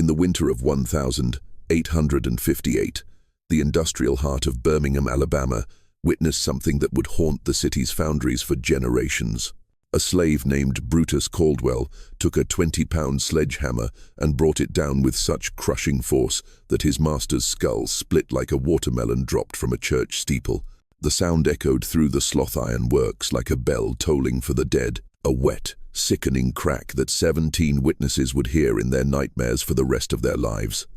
In the winter of 1858, the industrial heart of Birmingham, Alabama, witnessed something that would haunt the city's foundries for generations. A slave named Brutus Caldwell took a 20-pound sledgehammer and brought it down with such crushing force that his master's skull split like a watermelon dropped from a church steeple. The sound echoed through the sloth iron works like a bell tolling for the dead, a wet, sickening crack that 17 witnesses would hear in their nightmares for the rest of their lives.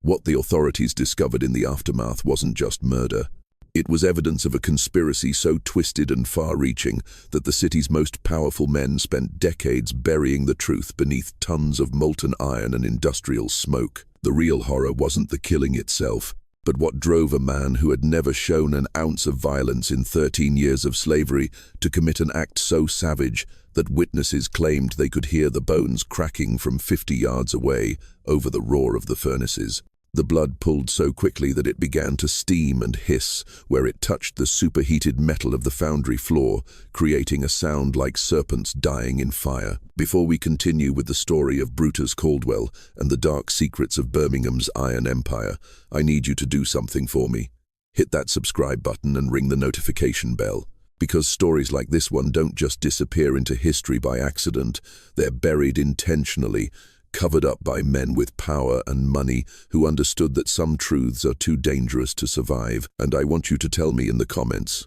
What the authorities discovered in the aftermath wasn't just murder. It was evidence of a conspiracy so twisted and far-reaching that the city's most powerful men spent decades burying the truth beneath tons of molten iron and industrial smoke. The real horror wasn't the killing itself, but what drove a man who had never shown an ounce of violence in 13 years of slavery to commit an act so savage that witnesses claimed they could hear the bones cracking from 50 yards away over the roar of the furnaces. The blood pooled so quickly that it began to steam and hiss where it touched the superheated metal of the foundry floor, creating a sound like serpents dying in fire. Before we continue with the story of Brutus Caldwell and the dark secrets of Birmingham's iron empire, I need you to do something for me. Hit that subscribe button and ring the notification bell. Because stories like this one don't just disappear into history by accident, they're buried intentionally, covered up by men with power and money who understood that some truths are too dangerous to survive. And I want you to tell me in the comments,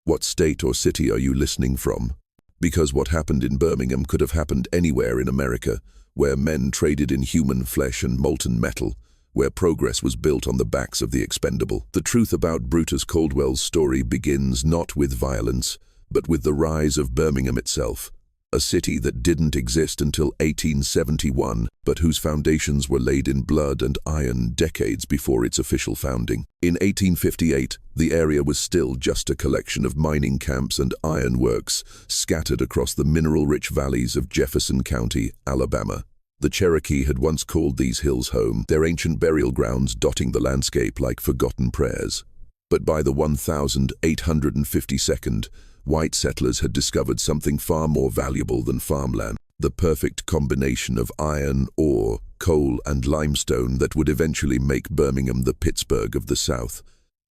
what state or city are you listening from? Because what happened in Birmingham could have happened anywhere in America, where men traded in human flesh and molten metal, where progress was built on the backs of the expendable. The truth about Brutus Caldwell's story begins not with violence, but with the rise of Birmingham itself. A city that didn't exist until 1871, but whose foundations were laid in blood and iron decades before its official founding. In 1858, the area was still just a collection of mining camps and ironworks scattered across the mineral-rich valleys of Jefferson County, Alabama. The Cherokee had once called these hills home, their ancient burial grounds dotting the landscape like forgotten prayers. But by the 1852nd, white settlers had discovered something far more valuable than farmland, the perfect combination of iron, ore, coal, and limestone that would eventually make Birmingham the Pittsburgh of the South.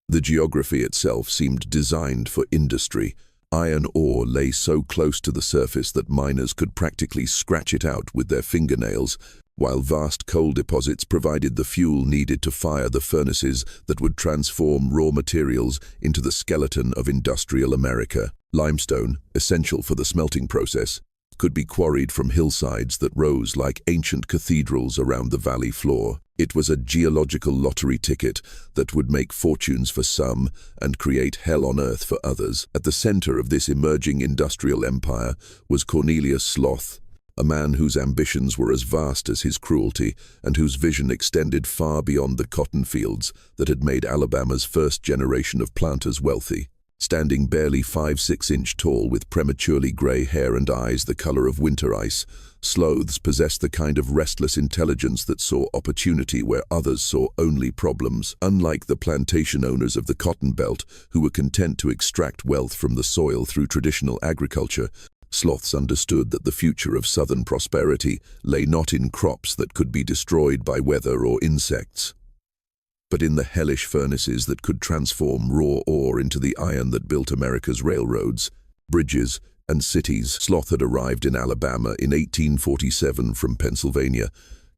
The geography itself seemed designed for industry. Iron ore lay so close to the surface that miners could practically scratch it out with their fingernails, while vast coal deposits provided the fuel needed to fire the furnaces that would transform raw materials into the skeleton of industrial America. Limestone, essential for the smelting process, could be quarried from hillsides that rose like ancient cathedrals around the valley floor. It was a geological lottery ticket that would make fortunes for some and create hell on earth for others. At the center of this emerging industrial empire was Cornelius Sloth, a man whose ambitions were as vast as his cruelty and whose vision extended far beyond the cotton fields that had made Alabama's first generation of planters wealthy. Standing barely 5–6 inch tall with prematurely gray hair and eyes the color of winter ice, Sloths possessed the kind of restless intelligence that saw opportunity where others saw only problems. Unlike the plantation owners of the Cotton Belt, who were content to extract wealth from the soil through traditional agriculture, Sloths understood that the future of Southern prosperity lay not in crops that could be destroyed by weather or insects, but in the hellish furnaces that could transform raw ore into the iron that built America's railroads, bridges, and cities. Sloth had arrived in Alabama in 1847 from Pennsylvania,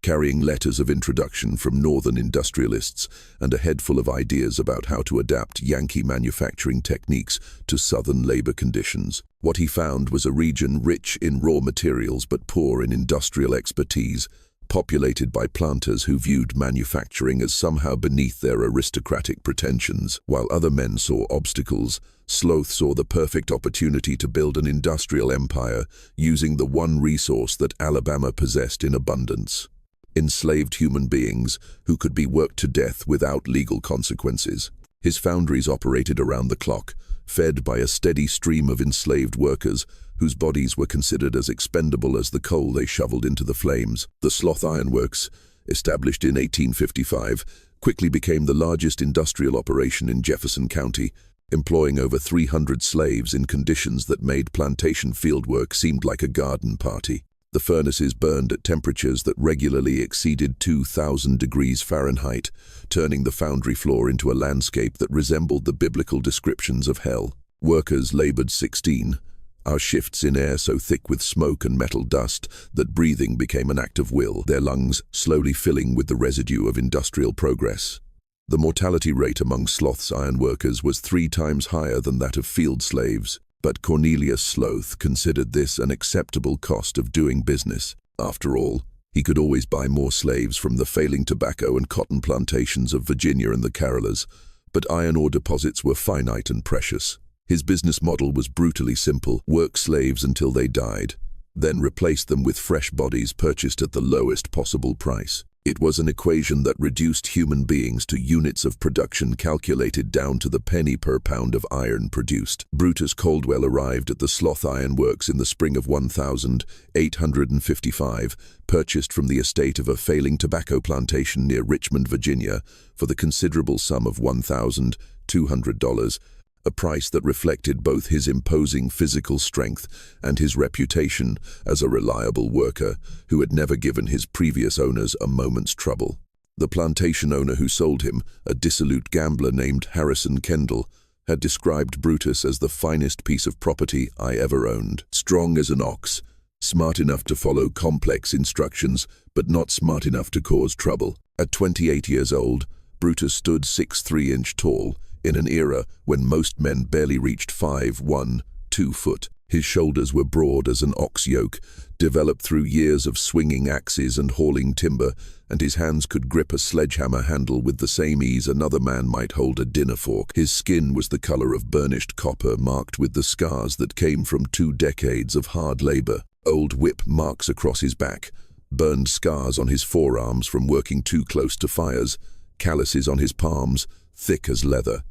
carrying letters of introduction from northern industrialists and a head full of ideas about how to adapt Yankee manufacturing techniques to southern labor conditions. What he found was a region rich in raw materials but poor in industrial expertise, populated by planters who viewed manufacturing as somehow beneath their aristocratic pretensions. While other men saw obstacles, Sloth saw the perfect opportunity to build an industrial empire using the one resource that Alabama possessed in abundance: enslaved human beings who could be worked to death without legal consequences. His foundries operated around the clock, fed by a steady stream of enslaved workers whose bodies were considered as expendable as the coal they shoveled into the flames. The Sloth Iron Works, established in 1855, quickly became the largest industrial operation in Jefferson County, employing over 300 slaves in conditions that made plantation fieldwork seem like a garden party. The furnaces burned at temperatures that regularly exceeded 2,000 degrees Fahrenheit, turning the foundry floor into a landscape that resembled the biblical descriptions of hell. Workers labored 16-hour shifts in air so thick with smoke and metal dust that breathing became an act of will, their lungs slowly filling with the residue of industrial progress. The mortality rate among Sloth's ironworkers was 3 times higher than that of field slaves, but Cornelius Sloth considered this an acceptable cost of doing business. After all, he could always buy more slaves from the failing tobacco and cotton plantations of Virginia and the Carolas, but iron ore deposits were finite and precious. His business model was brutally simple: work slaves until they died, then replace them with fresh bodies purchased at the lowest possible price. It was an equation that reduced human beings to units of production calculated down to the penny per pound of iron produced. Brutus Caldwell arrived at the Sloth Iron Works in the spring of 1855, purchased from the estate of a failing tobacco plantation near Richmond, Virginia, for the considerable sum of $1,200, a price that reflected both his imposing physical strength and his reputation as a reliable worker who had never given his previous owners a moment's trouble. The plantation owner who sold him, a dissolute gambler named Harrison Kendall, had described Brutus as the finest piece of property I ever owned. Strong as an ox, smart enough to follow complex instructions, but not smart enough to cause trouble. At 28 years old, Brutus stood 6'3" tall, in an era when most men barely reached 5'1", 2 foot. His shoulders were broad as an ox yoke, developed through years of swinging axes and hauling timber, and his hands could grip a sledgehammer handle with the same ease another man might hold a dinner fork. His skin was the color of burnished copper, marked with the scars that came from 2 decades of hard labor. Old whip marks across his back, burned scars on his forearms from working too close to fires, calluses on his palms, thick as leather.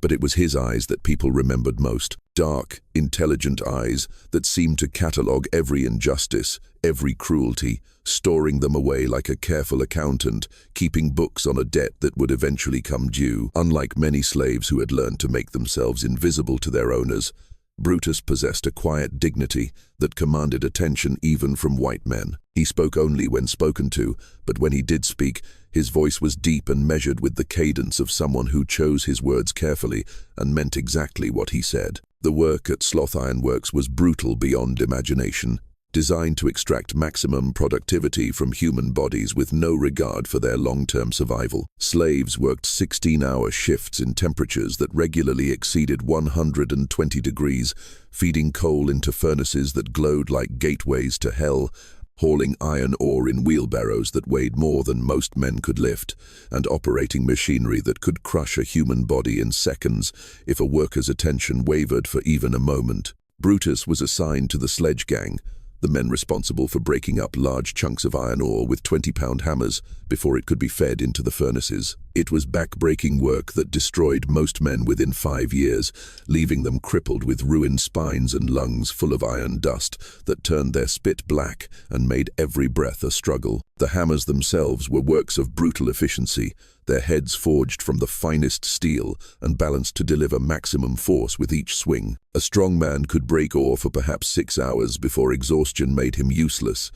But it was his eyes that people remembered most. Dark, intelligent eyes that seemed to catalogue every injustice, every cruelty, storing them away like a careful accountant, keeping books on a debt that would eventually come due. Unlike many slaves who had learned to make themselves invisible to their owners, Brutus possessed a quiet dignity that commanded attention even from white men. He spoke only when spoken to, but when he did speak, his voice was deep and measured with the cadence of someone who chose his words carefully and meant exactly what he said. The work at Sloth Iron Works was brutal beyond imagination, designed to extract maximum productivity from human bodies with no regard for their long-term survival. Slaves worked 16-hour shifts in temperatures that regularly exceeded 120 degrees, feeding coal into furnaces that glowed like gateways to hell, hauling iron ore in wheelbarrows that weighed more than most men could lift, and operating machinery that could crush a human body in seconds if a worker's attention wavered for even a moment. Brutus was assigned to the sledge gang, the men responsible for breaking up large chunks of iron ore with 20-pound hammers before it could be fed into the furnaces. It was back-breaking work that destroyed most men within 5 years, leaving them crippled with ruined spines and lungs full of iron dust that turned their spit black and made every breath a struggle. The hammers themselves were works of brutal efficiency, their heads forged from the finest steel and balanced to deliver maximum force with each swing. A strong man could break ore for perhaps 6 hours before exhaustion made him useless.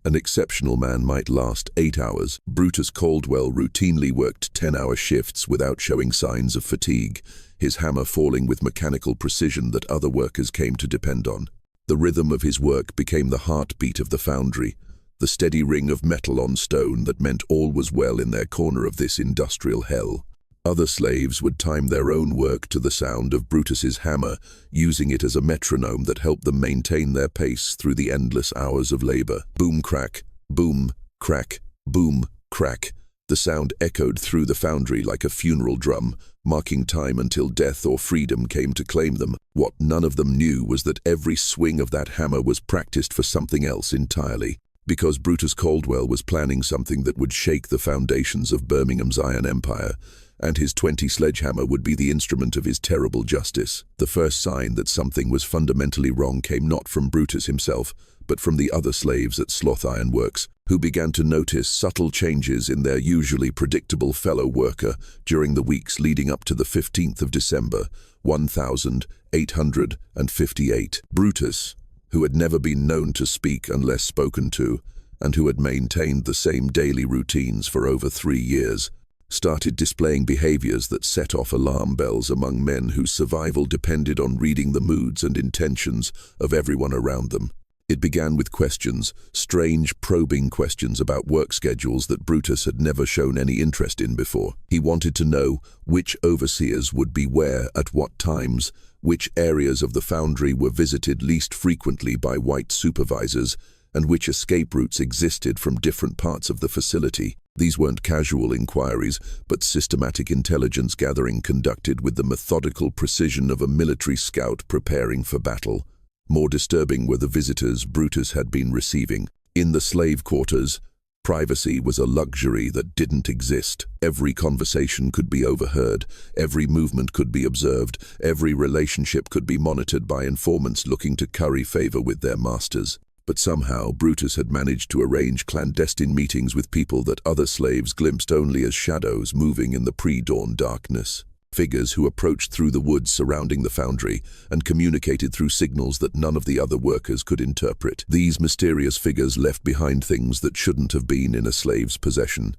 An exceptional man might last 8 hours. Brutus Caldwell routinely worked 10-hour shifts without showing signs of fatigue, his hammer falling with mechanical precision that other workers came to depend on. The rhythm of his work became the heartbeat of the foundry, the steady ring of metal on stone that meant all was well in their corner of this industrial hell. Other slaves would time their own work to the sound of Brutus's hammer, using it as a metronome that helped them maintain their pace through the endless hours of labor. Boom, crack, boom, crack, boom, crack. The sound echoed through the foundry like a funeral drum, marking time until death or freedom came to claim them. What none of them knew was that every swing of that hammer was practiced for something else entirely. Because Brutus Caldwell was planning something that would shake the foundations of Birmingham's iron empire, and his 20 sledgehammer would be the instrument of his terrible justice. The first sign that something was fundamentally wrong came not from Brutus himself, but from the other slaves at Sloth Iron Works, who began to notice subtle changes in their usually predictable fellow worker during the weeks leading up to the 15th of December, 1858. Brutus, who had never been known to speak unless spoken to, and who had maintained the same daily routines for over 3 years, started displaying behaviors that set off alarm bells among men whose survival depended on reading the moods and intentions of everyone around them. It began with questions, strange, probing questions about work schedules that Brutus had never shown any interest in before. He wanted to know which overseers would be where at what times, which areas of the foundry were visited least frequently by white supervisors, and which escape routes existed from different parts of the facility. These weren't casual inquiries, but systematic intelligence gathering conducted with the methodical precision of a military scout preparing for battle. More disturbing were the visitors Brutus had been receiving. In the slave quarters, privacy was a luxury that didn't exist. Every conversation could be overheard, every movement could be observed, every relationship could be monitored by informants looking to curry favor with their masters. But somehow Brutus had managed to arrange clandestine meetings with people that other slaves glimpsed only as shadows moving in the pre-dawn darkness. Figures who approached through the woods surrounding the foundry and communicated through signals that none of the other workers could interpret. These mysterious figures left behind things that shouldn't have been in a slave's possession.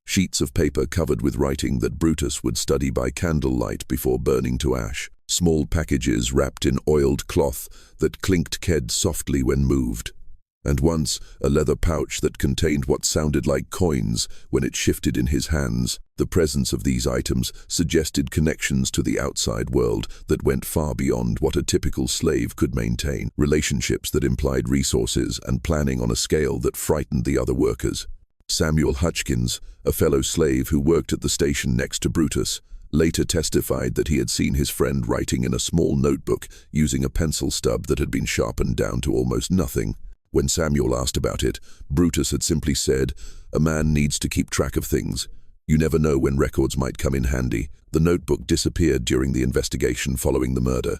Sheets of paper covered with writing that Brutus would study by candlelight before burning to ash. Small packages wrapped in oiled cloth that clinked softly when moved. And once, a leather pouch that contained what sounded like coins when it shifted in his hands. The presence of these items suggested connections to the outside world that went far beyond what a typical slave could maintain, relationships that implied resources and planning on a scale that frightened the other workers. Samuel Hutchkins, a fellow slave who worked at the station next to Brutus, later testified that he had seen his friend writing in a small notebook using a pencil stub that had been sharpened down to almost nothing. When Samuel asked about it, Brutus had simply said, "A man needs to keep track of things. You never know when records might come in handy." The notebook disappeared during the investigation following the murder,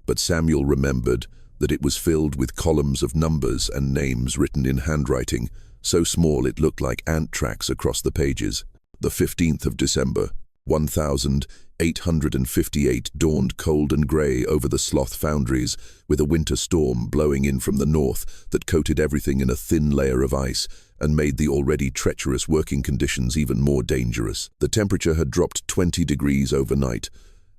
but Samuel remembered that it was filled with columns of numbers and names written in handwriting, so small it looked like ant tracks across the pages. The 15th of December, 1858 dawned cold and grey over the sloth foundries, with a winter storm blowing in from the north that coated everything in a thin layer of ice and made the already treacherous working conditions even more dangerous. The temperature had dropped 20 degrees overnight,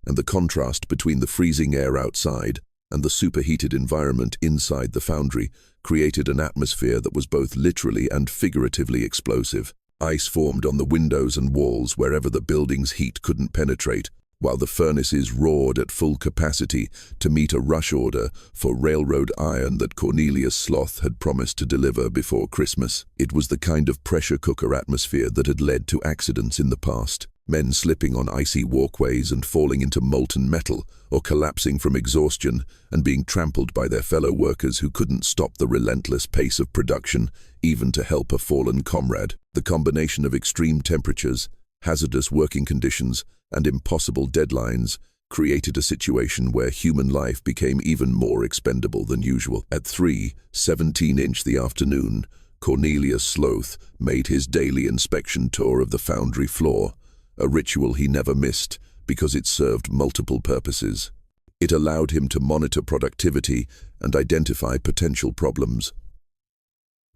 and the contrast between the freezing air outside and the superheated environment inside the foundry created an atmosphere that was both literally and figuratively explosive. Ice formed on the windows and walls wherever the building's heat couldn't penetrate, while the furnaces roared at full capacity to meet a rush order for railroad iron that Cornelius Sloth had promised to deliver before Christmas. It was the kind of pressure cooker atmosphere that had led to accidents in the past. Men slipping on icy walkways and falling into molten metal, or collapsing from exhaustion and being trampled by their fellow workers who couldn't stop the relentless pace of production, even to help a fallen comrade. The combination of extreme temperatures, hazardous working conditions, and impossible deadlines created a situation where human life became even more expendable than usual. At 3:17 the afternoon, Cornelius Sloth made his daily inspection tour of the foundry floor, a ritual he never missed because it served multiple purposes. It allowed him to monitor productivity and identify potential problems.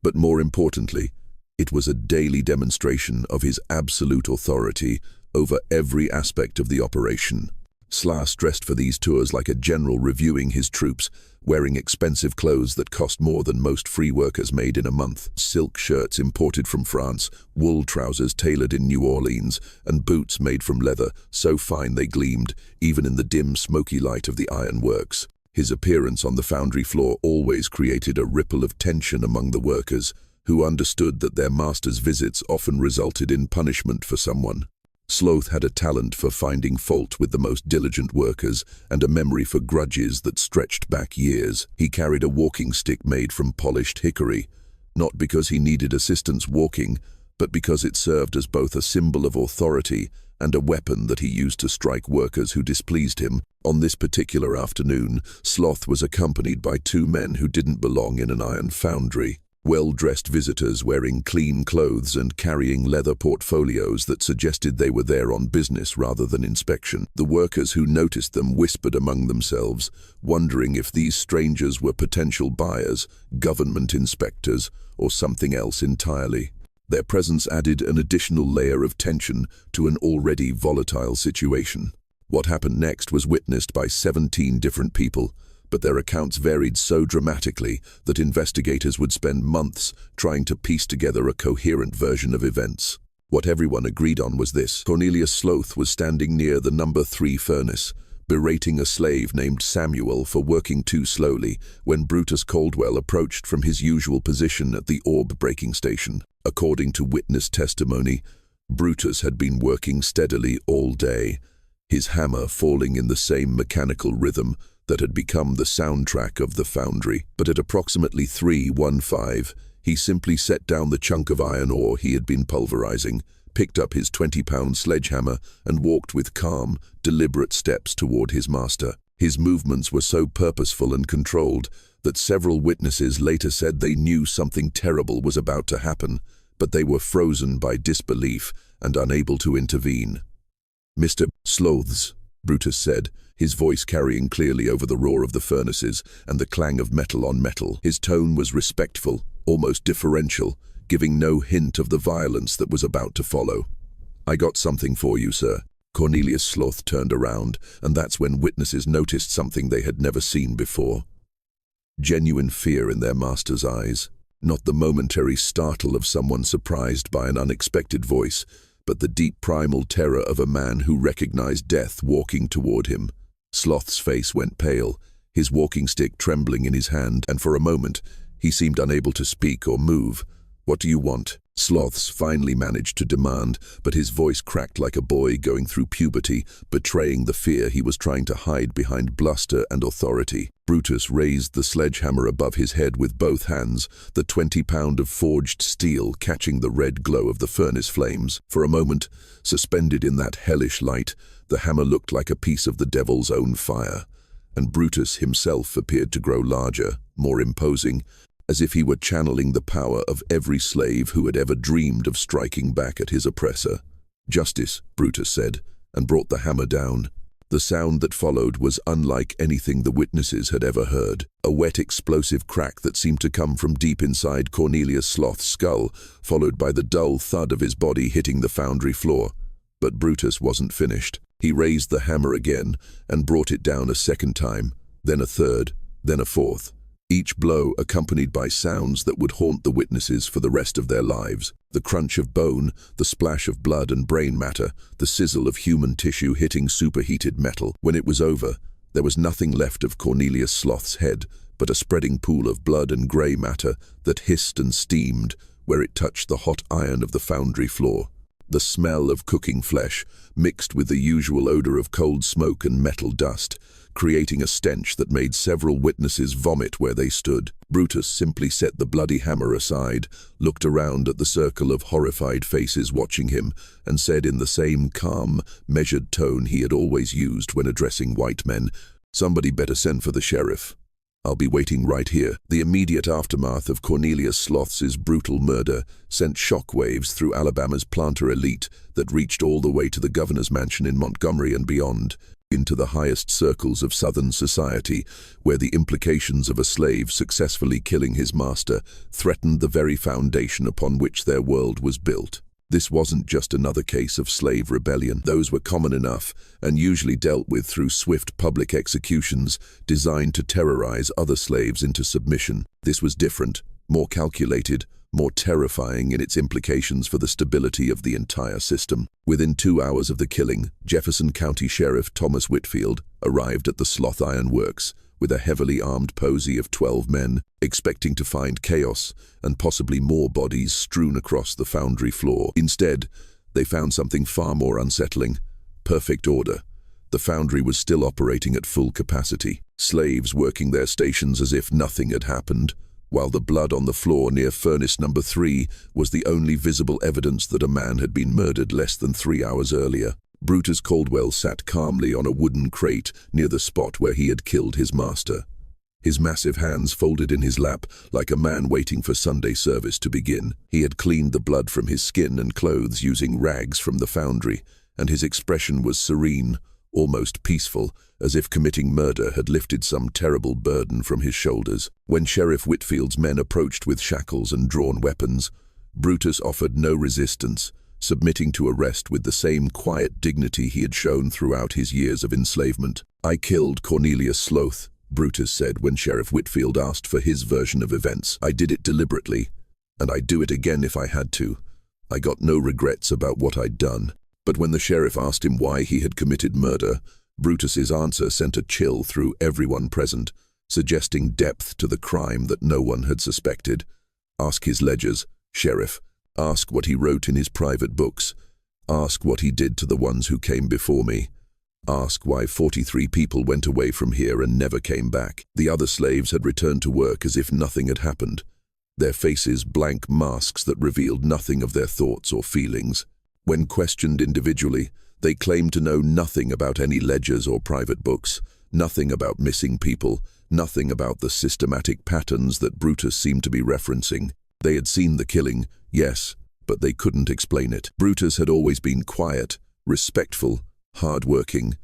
But more importantly, it was a daily demonstration of his absolute authority over every aspect of the operation. Sloth dressed for these tours like a general reviewing his troops, wearing expensive clothes that cost more than most free workers made in a month. Silk shirts imported from France, wool trousers tailored in New Orleans, and boots made from leather so fine they gleamed, even in the dim, smoky light of the iron works. His appearance on the foundry floor always created a ripple of tension among the workers, who understood that their master's visits often resulted in punishment for someone. Sloth had a talent for finding fault with the most diligent workers and a memory for grudges that stretched back years. He carried a walking stick made from polished hickory, not because he needed assistance walking, but because it served as both a symbol of authority and a weapon that he used to strike workers who displeased him. On this particular afternoon, Sloth was accompanied by two men who didn't belong in an iron foundry. Well-dressed visitors wearing clean clothes and carrying leather portfolios that suggested they were there on business rather than inspection. The workers who noticed them whispered among themselves, wondering if these strangers were potential buyers, government inspectors, or something else entirely. Their presence added an additional layer of tension to an already volatile situation. What happened next was witnessed by 17 different people, but their accounts varied so dramatically that investigators would spend months trying to piece together a coherent version of events. What everyone agreed on was this: Cornelius Sloth was standing near the number 3 furnace, berating a slave named Samuel for working too slowly when Brutus Caldwell approached from his usual position at the orb breaking station. According to witness testimony, Brutus had been working steadily all day, his hammer falling in the same mechanical rhythm that had become the soundtrack of the foundry. But at approximately 3:15, he simply set down the chunk of iron ore he had been pulverizing, picked up his 20-pound sledgehammer, and walked with calm, deliberate steps toward his master. His movements were so purposeful and controlled that several witnesses later said they knew something terrible was about to happen, but they were frozen by disbelief and unable to intervene. "Mr. Sloths," Brutus said, his voice carrying clearly over the roar of the furnaces and the clang of metal on metal. His tone was respectful, almost deferential, giving no hint of the violence that was about to follow. "I got something for you, sir." Cornelius Sloth turned around, and that's when witnesses noticed something they had never seen before. Genuine fear in their master's eyes. Not the momentary startle of someone surprised by an unexpected voice, but the deep primal terror of a man who recognized death walking toward him. Sloth's face went pale, his walking stick trembling in his hand, and for a moment he seemed unable to speak or move. "What do you want?" Sloths finally managed to demand, but his voice cracked like a boy going through puberty, betraying the fear he was trying to hide behind bluster and authority. Brutus raised the sledgehammer above his head with both hands, the 20-pound of forged steel catching the red glow of the furnace flames. For a moment, suspended in that hellish light, the hammer looked like a piece of the devil's own fire, and Brutus himself appeared to grow larger, more imposing, as if he were channeling the power of every slave who had ever dreamed of striking back at his oppressor. "Justice," Brutus said, and brought the hammer down. The sound that followed was unlike anything the witnesses had ever heard. A wet, explosive crack that seemed to come from deep inside Cornelius Sloth's skull, followed by the dull thud of his body hitting the foundry floor. But Brutus wasn't finished. He raised the hammer again and brought it down a second time, then a third, then a fourth. Each blow accompanied by sounds that would haunt the witnesses for the rest of their lives. The crunch of bone, the splash of blood and brain matter, the sizzle of human tissue hitting superheated metal. When it was over, there was nothing left of Cornelius Sloth's head but a spreading pool of blood and grey matter that hissed and steamed where it touched the hot iron of the foundry floor. The smell of cooking flesh mixed with the usual odor of cold smoke and metal dust, creating a stench that made several witnesses vomit where they stood. Brutus simply set the bloody hammer aside, looked around at the circle of horrified faces watching him, and said in the same calm, measured tone he had always used when addressing white men, "Somebody better send for the sheriff. I'll be waiting right here." The immediate aftermath of Cornelius Sloth's brutal murder sent shockwaves through Alabama's planter elite that reached all the way to the governor's mansion in Montgomery and beyond, into the highest circles of Southern society, where the implications of a slave successfully killing his master threatened the very foundation upon which their world was built. This wasn't just another case of slave rebellion. Those were common enough and usually dealt with through swift public executions designed to terrorize other slaves into submission. This was different, more calculated, more terrifying in its implications for the stability of the entire system. Within 2 hours of the killing, Jefferson County Sheriff Thomas Whitfield arrived at the Sloth Iron Works with a heavily armed posy of 12 men, expecting to find chaos and possibly more bodies strewn across the foundry floor. Instead, they found something far more unsettling: perfect order. The foundry was still operating at full capacity, slaves working their stations as if nothing had happened, while the blood on the floor near furnace number 3 was the only visible evidence that a man had been murdered less than 3 hours earlier. Brutus Caldwell sat calmly on a wooden crate near the spot where he had killed his master. his massive hands folded in his lap like a man waiting for Sunday service to begin. He had cleaned the blood from his skin and clothes using rags from the foundry, and his expression was serene, almost peaceful, as if committing murder had lifted some terrible burden from his shoulders. When Sheriff Whitfield's men approached with shackles and drawn weapons, Brutus offered no resistance, submitting to arrest with the same quiet dignity he had shown throughout his years of enslavement. "I killed Cornelius Sloth," Brutus said when Sheriff Whitfield asked for his version of events. "I did it deliberately, and I'd do it again if I had to. I got no regrets about what I'd done." But when the sheriff asked him why he had committed murder, Brutus's answer sent a chill through everyone present, suggesting depth to the crime that no one had suspected. "Ask his ledgers, Sheriff. Ask what he wrote in his private books. Ask what he did to the ones who came before me. Ask why 43 people went away from here and never came back." The other slaves had returned to work as if nothing had happened, their faces blank masks that revealed nothing of their thoughts or feelings. When questioned individually, they claimed to know nothing about any ledgers or private books, nothing about missing people, nothing about the systematic patterns that Brutus seemed to be referencing. They had seen the killing, yes, but they couldn't explain it. Brutus had always been quiet, respectful, hard-working,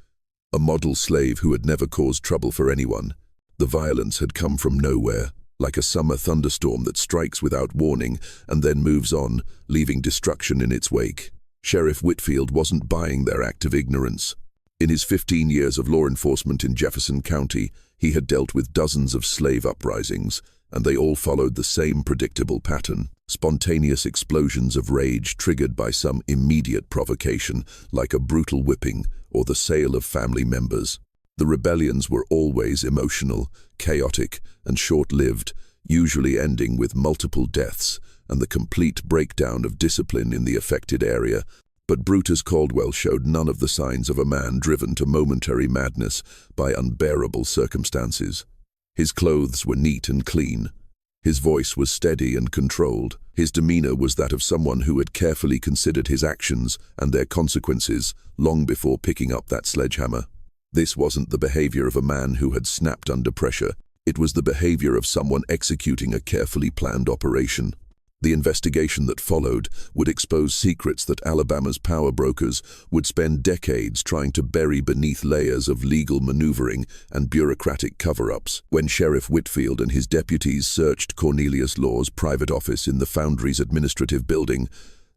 a model slave who had never caused trouble for anyone. The violence had come from nowhere, like a summer thunderstorm that strikes without warning and then moves on, leaving destruction in its wake. Sheriff Whitfield wasn't buying their act of ignorance. In his 15 years of law enforcement in Jefferson County, he had dealt with dozens of slave uprisings, and they all followed the same predictable pattern: spontaneous explosions of rage triggered by some immediate provocation, like a brutal whipping or the sale of family members. The rebellions were always emotional, chaotic, and short-lived, usually ending with multiple deaths and the complete breakdown of discipline in the affected area. But Brutus Caldwell showed none of the signs of a man driven to momentary madness by unbearable circumstances. His clothes were neat and clean. His voice was steady and controlled. His demeanor was that of someone who had carefully considered his actions and their consequences long before picking up that sledgehammer. This wasn't the behavior of a man who had snapped under pressure. It was the behavior of someone executing a carefully planned operation. The investigation that followed would expose secrets that Alabama's power brokers would spend decades trying to bury beneath layers of legal maneuvering and bureaucratic cover-ups. When Sheriff Whitfield and his deputies searched Cornelius Law's private office in the Foundry's administrative building,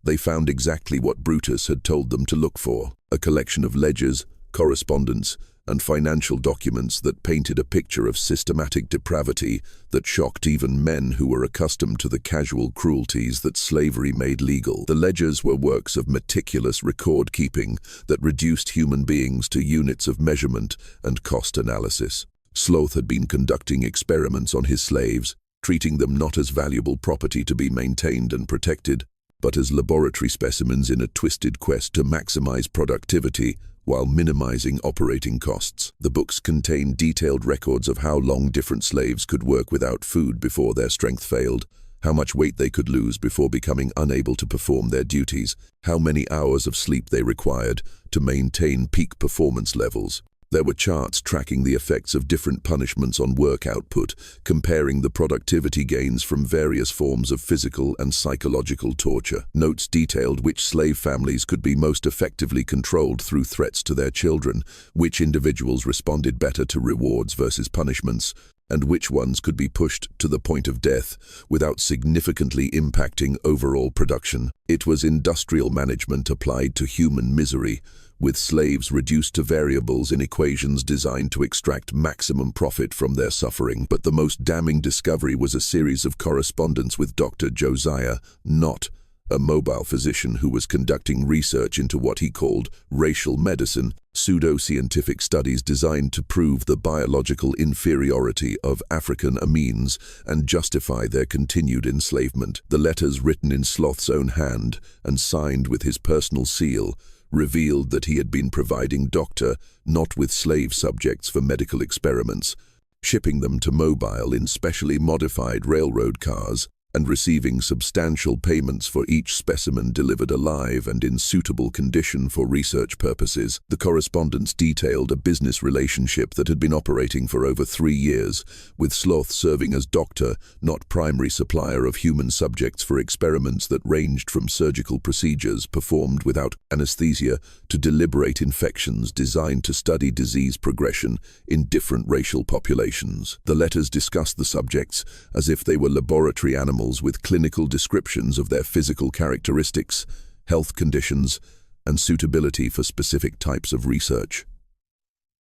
they found exactly what Brutus had told them to look for: a collection of ledgers, correspondence, and financial documents that painted a picture of systematic depravity that shocked even men who were accustomed to the casual cruelties that slavery made legal. The ledgers were works of meticulous record-keeping that reduced human beings to units of measurement and cost analysis. Sloth had been conducting experiments on his slaves, treating them not as valuable property to be maintained and protected, but as laboratory specimens in a twisted quest to maximize productivity while minimizing operating costs. The books contained detailed records of how long different slaves could work without food before their strength failed, how much weight they could lose before becoming unable to perform their duties, how many hours of sleep they required to maintain peak performance levels. There were charts tracking the effects of different punishments on work output, comparing the productivity gains from various forms of physical and psychological torture. Notes detailed which slave families could be most effectively controlled through threats to their children, which individuals responded better to rewards versus punishments, and which ones could be pushed to the point of death without significantly impacting overall production. It was industrial management applied to human misery, with slaves reduced to variables in equations designed to extract maximum profit from their suffering. But the most damning discovery was a series of correspondence with Dr. Josiah Knott, a mobile physician who was conducting research into what he called racial medicine, pseudo-scientific studies designed to prove the biological inferiority of African amines and justify their continued enslavement. The letters, written in Sloth's own hand and signed with his personal seal, revealed that he had been providing Dr. Knott with slave subjects for medical experiments, shipping them to Mobile in specially modified railroad cars, and receiving substantial payments for each specimen delivered alive and in suitable condition for research purposes. The correspondence detailed a business relationship that had been operating for over 3 years, with Sloth serving as doctor, not primary supplier of human subjects for experiments that ranged from surgical procedures performed without anesthesia to deliberate infections designed to study disease progression in different racial populations. The letters discussed the subjects as if they were laboratory animals with clinical descriptions of their physical characteristics, health conditions, and suitability for specific types of research.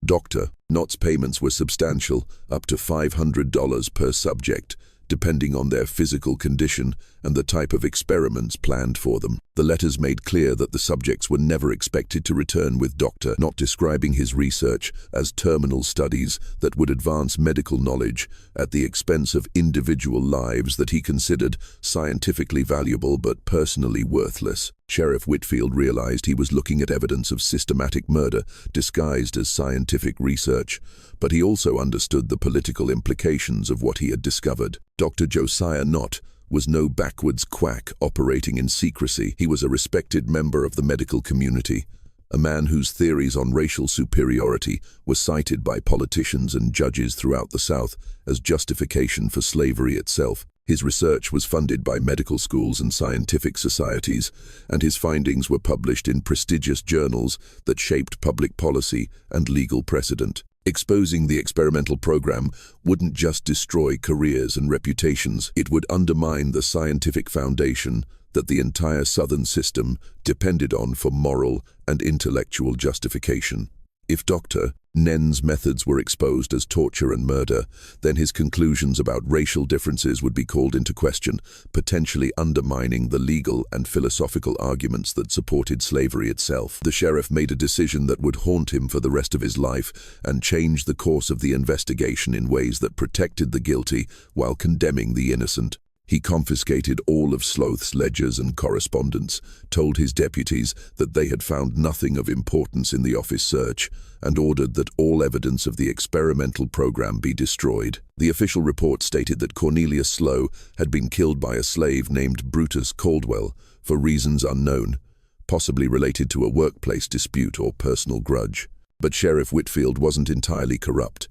Dr. Knott's payments were substantial, up to $500 per subject, depending on their physical condition and the type of experiments planned for them. The letters made clear that the subjects were never expected to return, with Dr. Knott describing his research as terminal studies that would advance medical knowledge at the expense of individual lives that he considered scientifically valuable but personally worthless. Sheriff Whitfield realized he was looking at evidence of systematic murder disguised as scientific research, but he also understood the political implications of what he had discovered. Dr. Josiah Knott was no backwards quack operating in secrecy. He was a respected member of the medical community, a man whose theories on racial superiority were cited by politicians and judges throughout the South as justification for slavery itself. His research was funded by medical schools and scientific societies, and his findings were published in prestigious journals that shaped public policy and legal precedent. Exposing the experimental program wouldn't just destroy careers and reputations, it would undermine the scientific foundation that the entire Southern system depended on for moral and intellectual justification. If Dr. Nen's methods were exposed as torture and murder, then his conclusions about racial differences would be called into question, potentially undermining the legal and philosophical arguments that supported slavery itself. The sheriff made a decision that would haunt him for the rest of his life and change the course of the investigation in ways that protected the guilty while condemning the innocent. He confiscated all of Sloth's ledgers and correspondence, told his deputies that they had found nothing of importance in the office search, and ordered that all evidence of the experimental program be destroyed. The official report stated that Cornelius Slough had been killed by a slave named Brutus Caldwell for reasons unknown, possibly related to a workplace dispute or personal grudge. But Sheriff Whitfield wasn't entirely corrupt.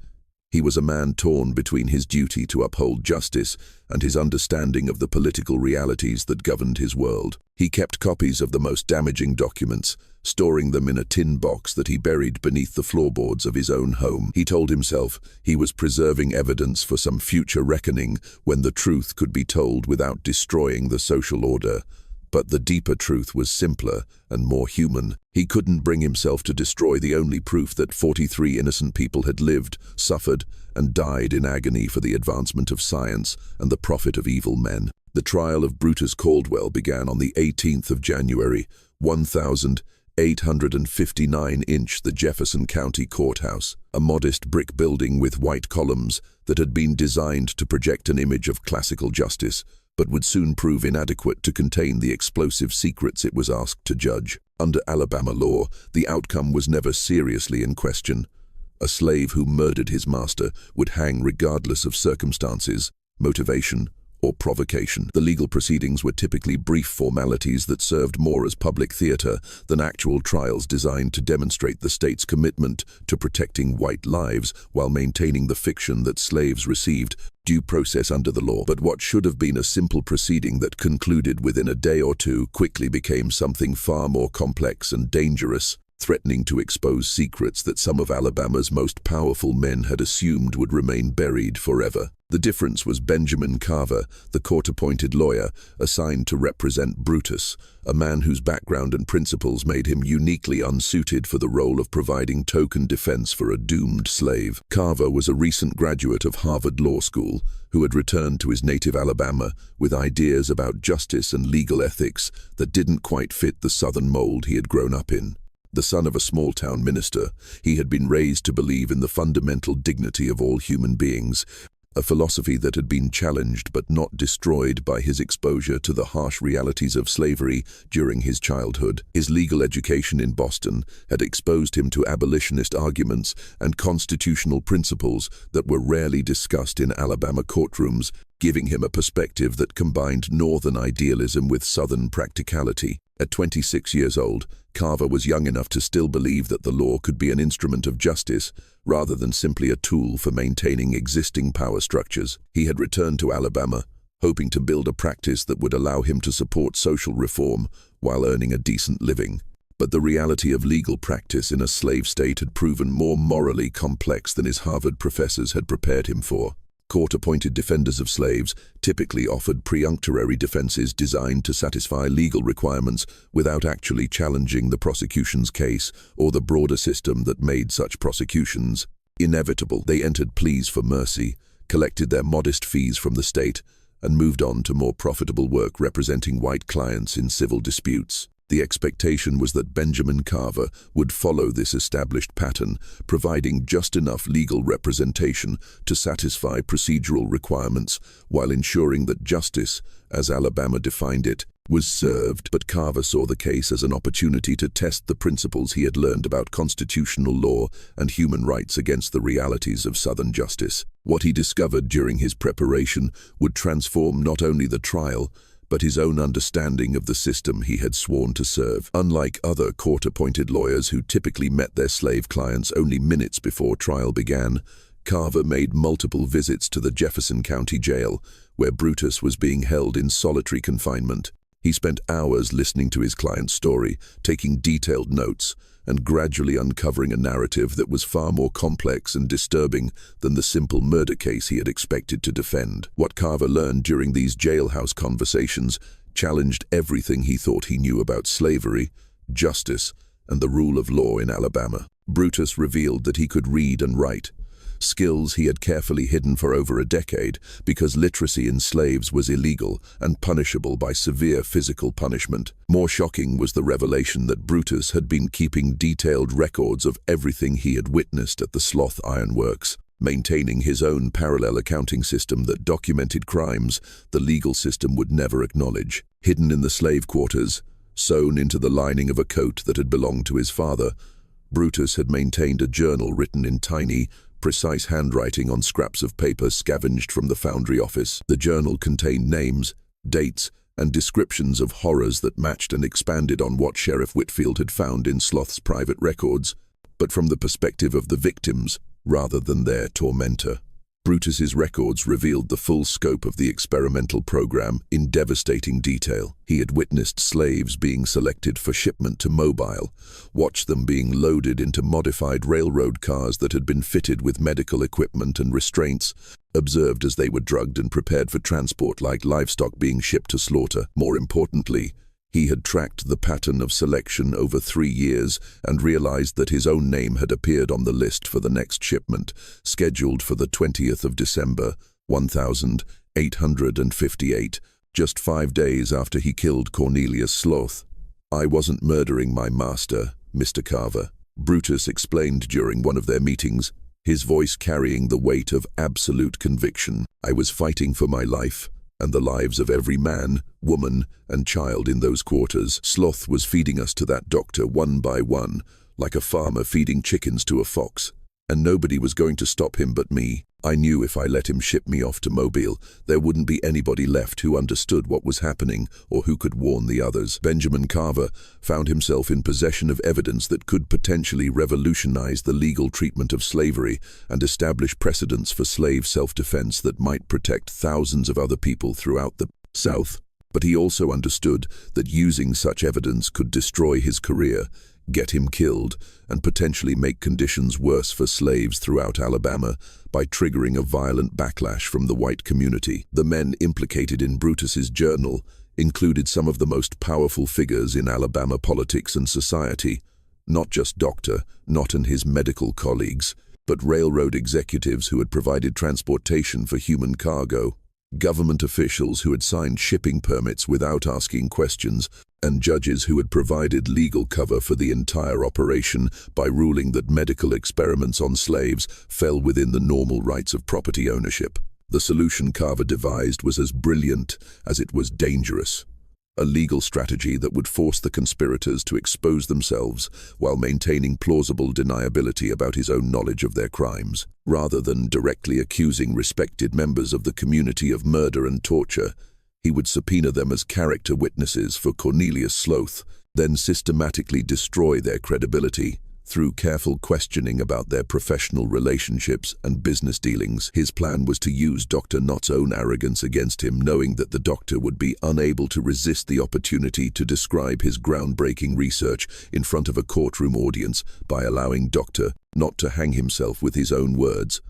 He was a man torn between his duty to uphold justice and his understanding of the political realities that governed his world. He kept copies of the most damaging documents, storing them in a tin box that he buried beneath the floorboards of his own home. He told himself he was preserving evidence for some future reckoning when the truth could be told without destroying the social order. But the deeper truth was simpler and more human. He couldn't bring himself to destroy the only proof that 43 innocent people had lived, suffered, and died in agony for the advancement of science and the profit of evil men. The trial of Brutus Caldwell began on the 18th of January, 1859 in the Jefferson County Courthouse, a modest brick building with white columns that had been designed to project an image of classical justice, but would soon prove inadequate to contain the explosive secrets it was asked to judge. Under Alabama law, the outcome was never seriously in question. A slave who murdered his master would hang regardless of circumstances, motivation, or provocation. The legal proceedings were typically brief formalities that served more as public theater than actual trials designed to demonstrate the state's commitment to protecting white lives while maintaining the fiction that slaves received due process under the law. But what should have been a simple proceeding that concluded within a day or two quickly became something far more complex and dangerous, threatening to expose secrets that some of Alabama's most powerful men had assumed would remain buried forever. The difference was Benjamin Carver, the court-appointed lawyer assigned to represent Brutus, a man whose background and principles made him uniquely unsuited for the role of providing token defense for a doomed slave. Carver was a recent graduate of Harvard Law School who had returned to his native Alabama with ideas about justice and legal ethics that didn't quite fit the Southern mold he had grown up in. The son of a small-town minister, he had been raised to believe in the fundamental dignity of all human beings, a philosophy that had been challenged but not destroyed by his exposure to the harsh realities of slavery during his childhood. His legal education in Boston had exposed him to abolitionist arguments and constitutional principles that were rarely discussed in Alabama courtrooms, giving him a perspective that combined Northern idealism with Southern practicality. At 26 years old, Carver was young enough to still believe that the law could be an instrument of justice, rather than simply a tool for maintaining existing power structures. He had returned to Alabama, hoping to build a practice that would allow him to support social reform while earning a decent living. But the reality of legal practice in a slave state had proven more morally complex than his Harvard professors had prepared him for. Court-appointed defenders of slaves typically offered peremptory defenses designed to satisfy legal requirements without actually challenging the prosecution's case or the broader system that made such prosecutions inevitable. They entered pleas for mercy, collected their modest fees from the state, and moved on to more profitable work representing white clients in civil disputes. The expectation was that Benjamin Carver would follow this established pattern, providing just enough legal representation to satisfy procedural requirements while ensuring that justice, as Alabama defined it, was served. But Carver saw the case as an opportunity to test the principles he had learned about constitutional law and human rights against the realities of Southern justice. What he discovered during his preparation would transform not only the trial, but his own understanding of the system he had sworn to serve. Unlike other court-appointed lawyers who typically met their slave clients only minutes before trial began, Carver made multiple visits to the Jefferson County Jail, where Brutus was being held in solitary confinement. He spent hours listening to his client's story, taking detailed notes, and gradually uncovering a narrative that was far more complex and disturbing than the simple murder case he had expected to defend. What Carver learned during these jailhouse conversations challenged everything he thought he knew about slavery, justice, and the rule of law in Alabama. Brutus revealed that he could read and write, skills he had carefully hidden for over a decade because literacy in slaves was illegal and punishable by severe physical punishment. More shocking was the revelation that Brutus had been keeping detailed records of everything he had witnessed at the Sloth Iron Works, maintaining his own parallel accounting system that documented crimes the legal system would never acknowledge. Hidden in the slave quarters, sewn into the lining of a coat that had belonged to his father, Brutus had maintained a journal written in tiny, precise handwriting on scraps of paper scavenged from the foundry office. The journal contained names, dates, and descriptions of horrors that matched and expanded on what Sheriff Whitfield had found in Sloth's private records, but from the perspective of the victims rather than their tormentor. Brutus's records revealed the full scope of the experimental program in devastating detail. He had witnessed slaves being selected for shipment to Mobile, watched them being loaded into modified railroad cars that had been fitted with medical equipment and restraints, observed as they were drugged and prepared for transport like livestock being shipped to slaughter. More importantly, he had tracked the pattern of selection over 3 years and realized that his own name had appeared on the list for the next shipment, scheduled for the 20th of December, 1858, just 5 days after he killed Cornelius Sloth. "I wasn't murdering my master, Mr. Carver," Brutus explained during one of their meetings, his voice carrying the weight of absolute conviction. "I was fighting for my life and the lives of every man, woman, and child in those quarters. Sloth was feeding us to that doctor one by one, like a farmer feeding chickens to a fox, and nobody was going to stop him but me. I knew if I let him ship me off to Mobile, there wouldn't be anybody left who understood what was happening or who could warn the others." Benjamin Carver found himself in possession of evidence that could potentially revolutionize the legal treatment of slavery and establish precedents for slave self-defense that might protect thousands of other people throughout the South. But he also understood that using such evidence could destroy his career, get him killed, and potentially make conditions worse for slaves throughout Alabama by triggering a violent backlash from the white community. The men implicated in Brutus's journal included some of the most powerful figures in Alabama politics and society, not just Dr. Knott and his medical colleagues, but railroad executives who had provided transportation for human cargo, government officials who had signed shipping permits without asking questions, and judges who had provided legal cover for the entire operation by ruling that medical experiments on slaves fell within the normal rights of property ownership. The solution Carver devised was as brilliant as it was dangerous. A legal strategy that would force the conspirators to expose themselves while maintaining plausible deniability about his own knowledge of their crimes. Rather than directly accusing respected members of the community of murder and torture, he would subpoena them as character witnesses for Cornelius Sloth, then systematically destroy their credibility. Through careful questioning about their professional relationships and business dealings, his plan was to use Dr. Nott's own arrogance against him, knowing that the doctor would be unable to resist the opportunity to describe his groundbreaking research in front of a courtroom audience by allowing Dr. Nott to hang himself with his own words.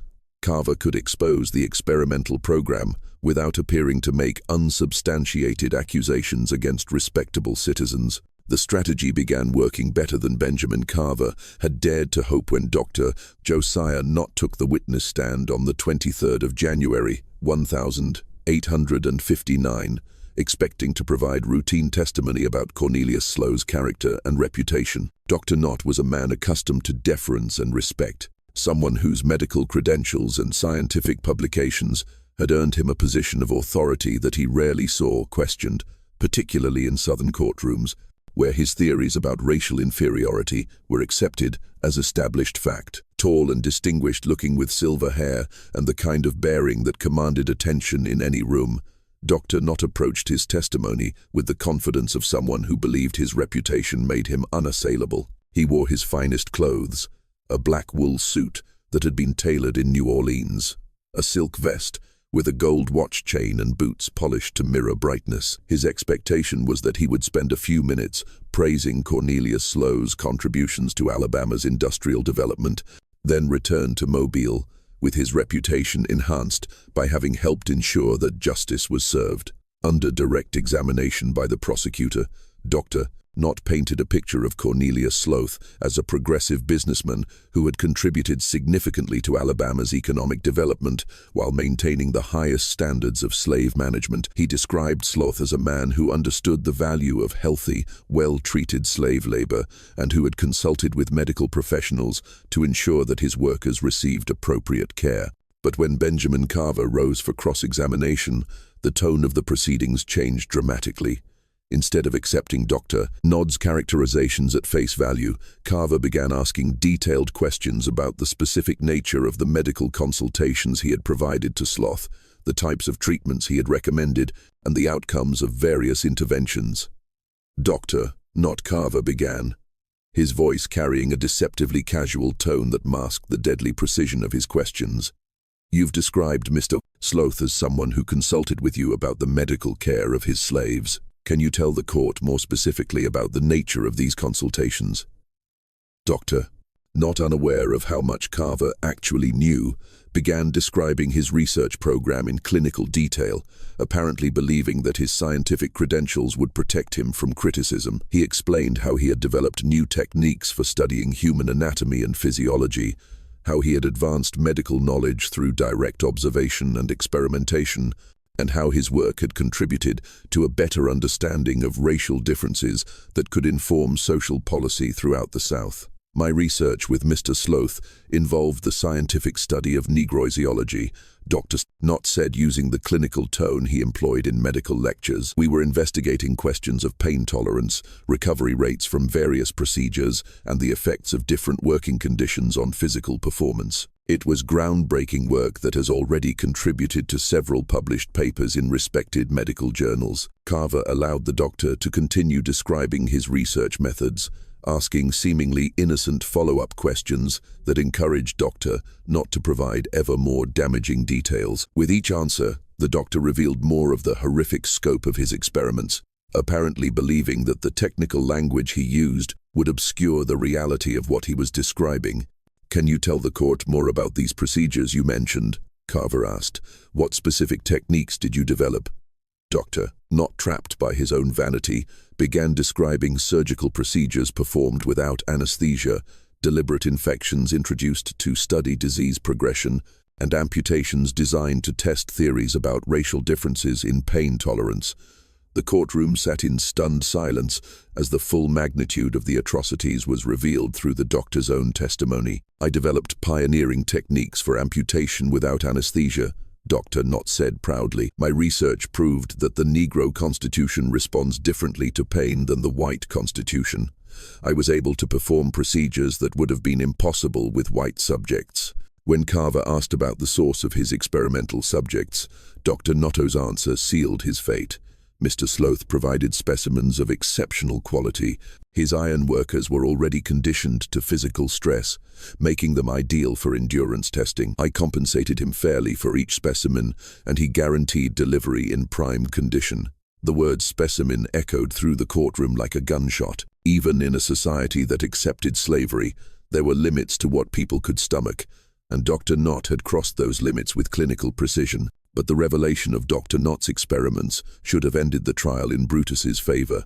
Carver could expose the experimental program without appearing to make unsubstantiated accusations against respectable citizens. The strategy began working better than Benjamin Carver had dared to hope when Dr. Josiah Nott took the witness stand on the 23rd of January, 1859, expecting to provide routine testimony about Cornelius Sloth's character and reputation. Dr. Nott was a man accustomed to deference and respect, someone whose medical credentials and scientific publications had earned him a position of authority that he rarely saw questioned, particularly in Southern courtrooms, where his theories about racial inferiority were accepted as established fact. Tall and distinguished, looking with silver hair and the kind of bearing that commanded attention in any room, Dr. Nott approached his testimony with the confidence of someone who believed his reputation made him unassailable. He wore his finest clothes, a black wool suit that had been tailored in New Orleans, a silk vest with a gold watch chain and boots polished to mirror brightness. His expectation was that he would spend a few minutes praising Cornelius Sloth's contributions to Alabama's industrial development, then return to Mobile with his reputation enhanced by having helped ensure that justice was served. Under direct examination by the prosecutor, Dr. Nott painted a picture of Cornelius Sloth as a progressive businessman who had contributed significantly to Alabama's economic development while maintaining the highest standards of slave management. He described Sloth as a man who understood the value of healthy, well-treated slave labor and who had consulted with medical professionals to ensure that his workers received appropriate care. But when Benjamin Carver rose for cross-examination, the tone of the proceedings changed dramatically. Instead of accepting Dr. Nott's characterizations at face value, Carver began asking detailed questions about the specific nature of the medical consultations he had provided to Sloth, the types of treatments he had recommended, and the outcomes of various interventions. Dr. Nott, Carver began, his voice carrying a deceptively casual tone that masked the deadly precision of his questions. "You've described Mr. Sloth as someone who consulted with you about the medical care of his slaves. Can you tell the court more specifically about the nature of these consultations?" Dr. Nott, unaware of how much Carver actually knew, began describing his research program in clinical detail, apparently believing that his scientific credentials would protect him from criticism. He explained how he had developed new techniques for studying human anatomy and physiology, how he had advanced medical knowledge through direct observation and experimentation, and how his work had contributed to a better understanding of racial differences that could inform social policy throughout the South. "My research with Mr. Sloth involved the scientific study of Negroiseology," Dr. Nott said using the clinical tone he employed in medical lectures. "We were investigating questions of pain tolerance, recovery rates from various procedures, and the effects of different working conditions on physical performance. It was groundbreaking work that has already contributed to several published papers in respected medical journals." Carver allowed the doctor to continue describing his research methods, asking seemingly innocent follow-up questions that encouraged Dr. Nott to provide ever more damaging details. With each answer, the doctor revealed more of the horrific scope of his experiments, apparently believing that the technical language he used would obscure the reality of what he was describing. "Can you tell the court more about these procedures you mentioned?" Carver asked. "What specific techniques did you develop?" Dr. Nott, trapped by his own vanity, began describing surgical procedures performed without anesthesia, deliberate infections introduced to study disease progression, and amputations designed to test theories about racial differences in pain tolerance. The courtroom sat in stunned silence as the full magnitude of the atrocities was revealed through the doctor's own testimony. "I developed pioneering techniques for amputation without anesthesia," Dr. Knott said proudly. "My research proved that the Negro constitution responds differently to pain than the white constitution. I was able to perform procedures that would have been impossible with white subjects." When Carver asked about the source of his experimental subjects, Dr. Knotto's answer sealed his fate. Mr. Sloth provided specimens of exceptional quality. His iron workers were already conditioned to physical stress, making them ideal for endurance testing. I compensated him fairly for each specimen, and he guaranteed delivery in prime condition. The word specimen echoed through the courtroom like a gunshot. Even in a society that accepted slavery, there were limits to what people could stomach, and Dr. Knott had crossed those limits with clinical precision. But the revelation of Dr. Knott's experiments should have ended the trial in Brutus's favor.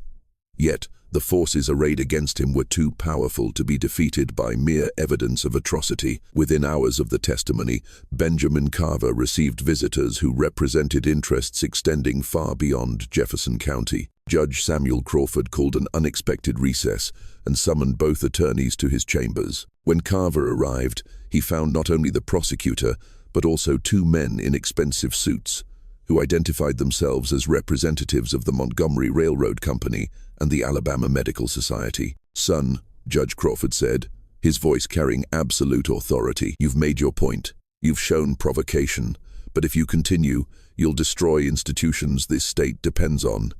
Yet, the forces arrayed against him were too powerful to be defeated by mere evidence of atrocity. Within hours of the testimony, Benjamin Carver received visitors who represented interests extending far beyond Jefferson County. Judge Samuel Crawford called an unexpected recess and summoned both attorneys to his chambers. When Carver arrived, he found not only the prosecutor, but also two men in expensive suits, who identified themselves as representatives of the Montgomery Railroad Company and the Alabama Medical Society. "Son," Judge Crawford said, his voice carrying absolute authority, "you've made your point. You've shown provocation. But if you continue, you'll destroy institutions this state depends on.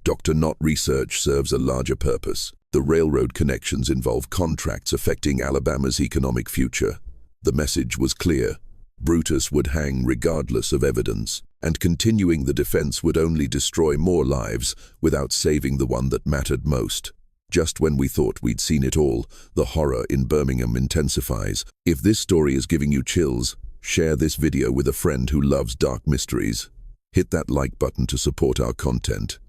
Dr. Knott research serves a larger purpose. The railroad connections involve contracts affecting Alabama's economic future." The message was clear. Brutus would hang regardless of evidence, and continuing the defense would only destroy more lives without saving the one that mattered most. Just when we thought we'd seen it all, the horror in Birmingham intensifies. If this story is giving you chills, share this video with a friend who loves dark mysteries. Hit that like button to support our content.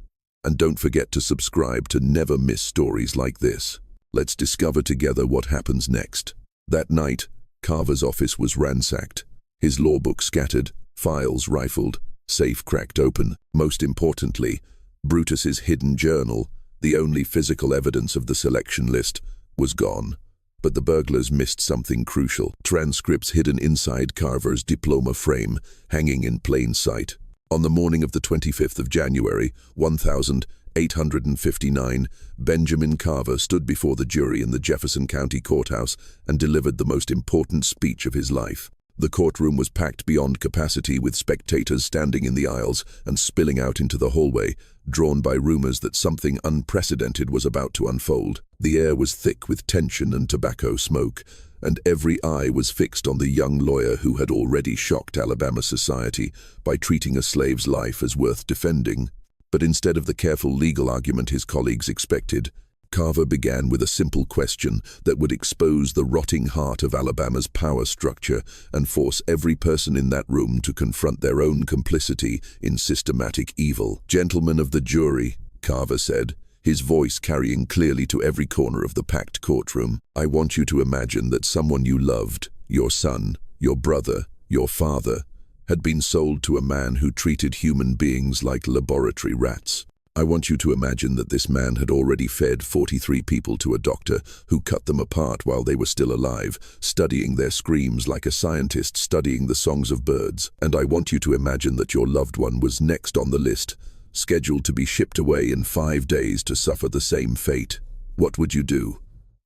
And don't forget to subscribe to never miss stories like this. Let's discover together what happens next. That night, Carver's office was ransacked. His law book scattered, files rifled, safe cracked open. Most importantly, Brutus's hidden journal, the only physical evidence of the selection list, was gone. But the burglars missed something crucial: transcripts hidden inside Carver's diploma frame, hanging in plain sight. On the morning of the 25th of January, 1859, Benjamin Carver stood before the jury in the Jefferson County Courthouse and delivered the most important speech of his life. The courtroom was packed beyond capacity, with spectators standing in the aisles and spilling out into the hallway, drawn by rumors that something unprecedented was about to unfold. The air was thick with tension and tobacco smoke, and every eye was fixed on the young lawyer who had already shocked Alabama society by treating a slave's life as worth defending. But instead of the careful legal argument his colleagues expected, Carver began with a simple question that would expose the rotting heart of Alabama's power structure and force every person in that room to confront their own complicity in systematic evil. "Gentlemen of the jury," Carver said, his voice carrying clearly to every corner of the packed courtroom, "I want you to imagine that someone you loved, your son, your brother, your father, had been sold to a man who treated human beings like laboratory rats. I want you to imagine that this man had already fed 43 people to a doctor who cut them apart while they were still alive, studying their screams like a scientist studying the songs of birds. And I want you to imagine that your loved one was next on the list, scheduled to be shipped away in 5 days to suffer the same fate. What would you do?"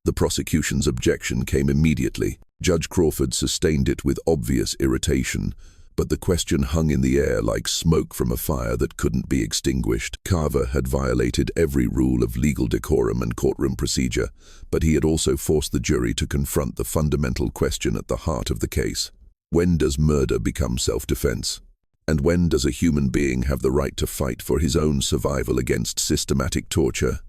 The prosecution's objection came immediately. Judge Crawford sustained it with obvious irritation, but the question hung in the air like smoke from a fire that couldn't be extinguished. Carver had violated every rule of legal decorum and courtroom procedure, but he had also forced the jury to confront the fundamental question at the heart of the case. When does murder become self-defense? And when does a human being have the right to fight for his own survival against systematic torture?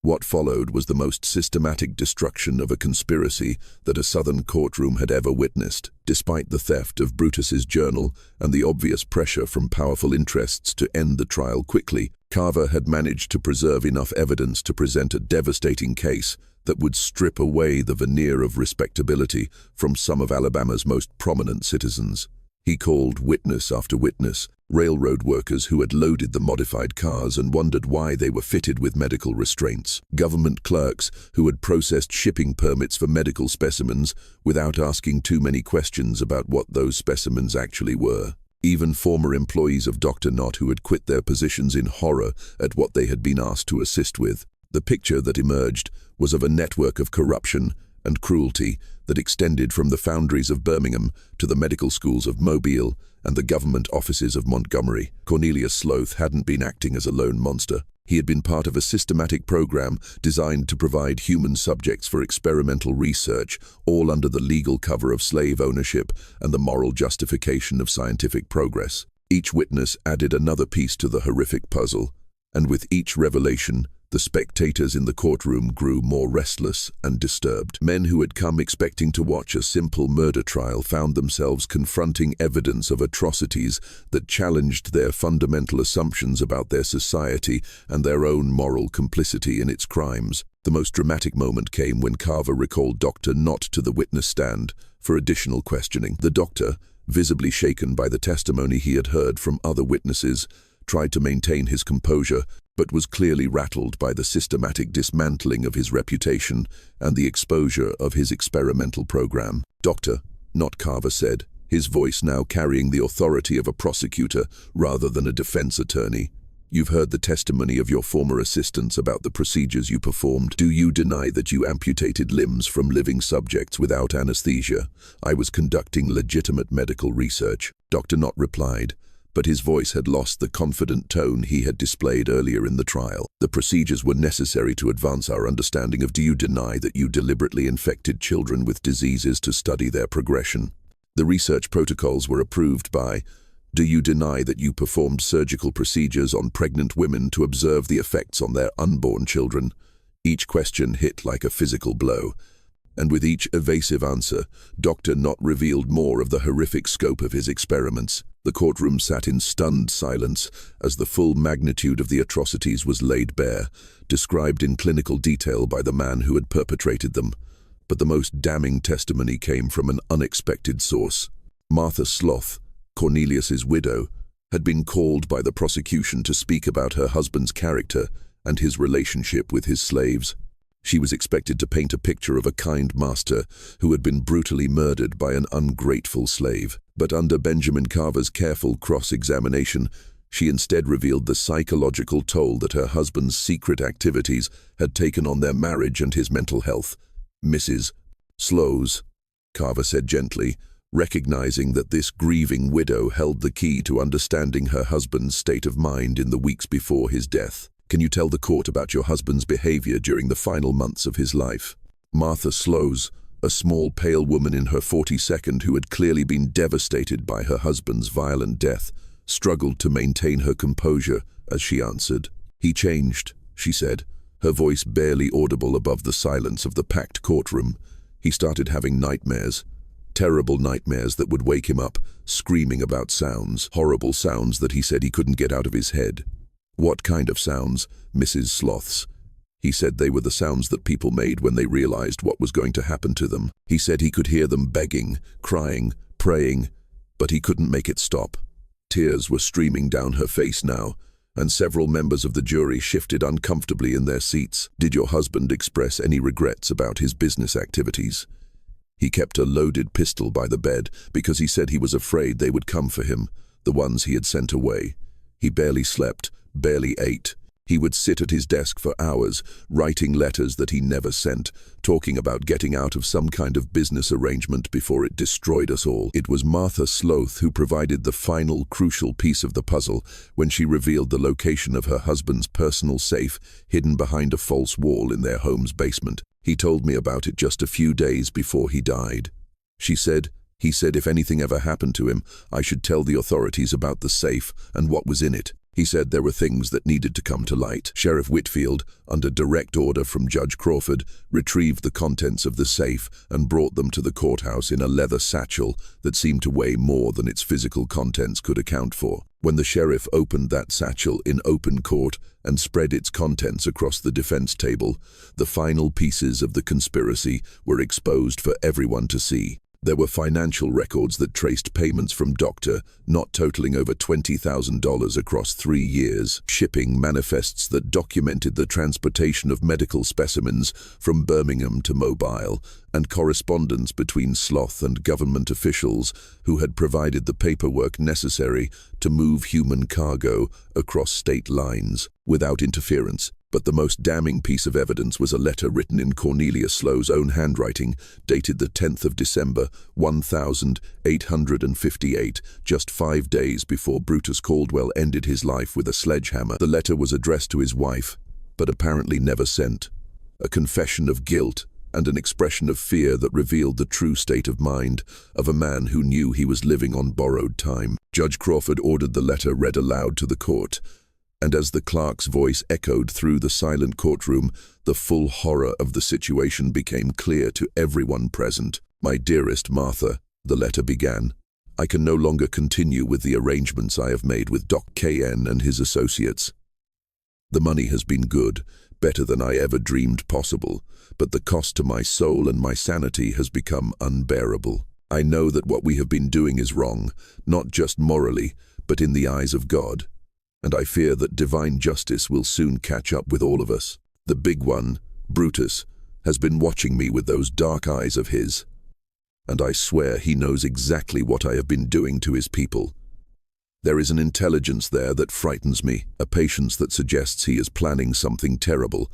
What followed was the most systematic destruction of a conspiracy that a Southern courtroom had ever witnessed. Despite the theft of Brutus's journal and the obvious pressure from powerful interests to end the trial quickly, Carver had managed to preserve enough evidence to present a devastating case that would strip away the veneer of respectability from some of Alabama's most prominent citizens. He called witness after witness, railroad workers who had loaded the modified cars and wondered why they were fitted with medical restraints, government clerks who had processed shipping permits for medical specimens without asking too many questions about what those specimens actually were. Even former employees of Dr. Knott who had quit their positions in horror at what they had been asked to assist with. The picture that emerged was of a network of corruption and cruelty that extended from the foundries of Birmingham to the medical schools of Mobile and the government offices of Montgomery. Cornelius Sloth hadn't been acting as a lone monster. He had been part of a systematic program designed to provide human subjects for experimental research, all under the legal cover of slave ownership and the moral justification of scientific progress. Each witness added another piece to the horrific puzzle, and with each revelation, the spectators in the courtroom grew more restless and disturbed. Men who had come expecting to watch a simple murder trial found themselves confronting evidence of atrocities that challenged their fundamental assumptions about their society and their own moral complicity in its crimes. The most dramatic moment came when Carver recalled Dr. Knott to the witness stand for additional questioning. The doctor, visibly shaken by the testimony he had heard from other witnesses, tried to maintain his composure, but was clearly rattled by the systematic dismantling of his reputation and the exposure of his experimental program. "Doctor," Knott, Carver said, his voice now carrying the authority of a prosecutor rather than a defense attorney. "You've heard the testimony of your former assistants about the procedures you performed. Do you deny that you amputated limbs from living subjects without anesthesia? I was conducting legitimate medical research." Dr. Knott replied, but his voice had lost the confident tone he had displayed earlier in the trial. "The procedures were necessary to advance our understanding of. Do you deny that you deliberately infected children with diseases to study their progression? The research protocols were approved by. Do you deny that you performed surgical procedures on pregnant women to observe the effects on their unborn children?" Each question hit like a physical blow, and with each evasive answer, Dr. Knott revealed more of the horrific scope of his experiments. The courtroom sat in stunned silence as the full magnitude of the atrocities was laid bare, described in clinical detail by the man who had perpetrated them. But the most damning testimony came from an unexpected source. Martha Sloth, Cornelius's widow, had been called by the prosecution to speak about her husband's character and his relationship with his slaves. She was expected to paint a picture of a kind master who had been brutally murdered by an ungrateful slave. But under Benjamin Carver's careful cross-examination, she instead revealed the psychological toll that her husband's secret activities had taken on their marriage and his mental health. "Mrs. Sloth," Carver said gently, recognizing that this grieving widow held the key to understanding her husband's state of mind in the weeks before his death. "Can you tell the court about your husband's behavior during the final months of his life?" Martha Sloth, a small, pale woman in her 42nd who had clearly been devastated by her husband's violent death, struggled to maintain her composure as she answered. "He changed," she said, her voice barely audible above the silence of the packed courtroom. "He started having nightmares. Terrible nightmares that would wake him up, screaming about sounds, horrible sounds that he said he couldn't get out of his head." "What kind of sounds, Mrs. Sloth's?" "He said they were the sounds that people made when they realized what was going to happen to them. He said he could hear them begging, crying, praying, but he couldn't make it stop." Tears were streaming down her face now, and several members of the jury shifted uncomfortably in their seats. "Did your husband express any regrets about his business activities?" "He kept a loaded pistol by the bed because he said he was afraid they would come for him, the ones he had sent away. He barely slept, barely ate. He would sit at his desk for hours, writing letters that he never sent, talking about getting out of some kind of business arrangement before it destroyed us all." It was Martha Sloth who provided the final crucial piece of the puzzle when she revealed the location of her husband's personal safe hidden behind a false wall in their home's basement. "He told me about it just a few days before he died," she said. "He said if anything ever happened to him, I should tell the authorities about the safe and what was in it. He said there were things that needed to come to light." Sheriff Whitfield, under direct order from Judge Crawford, retrieved the contents of the safe and brought them to the courthouse in a leather satchel that seemed to weigh more than its physical contents could account for. When the sheriff opened that satchel in open court and spread its contents across the defense table, the final pieces of the conspiracy were exposed for everyone to see. There were financial records that traced payments from Dr. not totaling over $20,000 across 3 years, shipping manifests that documented the transportation of medical specimens from Birmingham to Mobile, and correspondence between Sloth and government officials who had provided the paperwork necessary to move human cargo across state lines without interference. But the most damning piece of evidence was a letter written in Cornelia Slow's own handwriting, dated the 10th of December, 1858, just 5 days before Brutus Caldwell ended his life with a sledgehammer. The letter was addressed to his wife, but apparently never sent. A confession of guilt and an expression of fear that revealed the true state of mind of a man who knew he was living on borrowed time. Judge Crawford ordered the letter read aloud to the court, and as the clerk's voice echoed through the silent courtroom, the full horror of the situation became clear to everyone present. "My dearest Martha," the letter began, "I can no longer continue with the arrangements I have made with Dr. K.N. and his associates. The money has been good, better than I ever dreamed possible, but the cost to my soul and my sanity has become unbearable. I know that what we have been doing is wrong, not just morally, but in the eyes of God. And I fear that divine justice will soon catch up with all of us. The big one, Brutus, has been watching me with those dark eyes of his, and I swear he knows exactly what I have been doing to his people. There is an intelligence there that frightens me, a patience that suggests he is planning something terrible.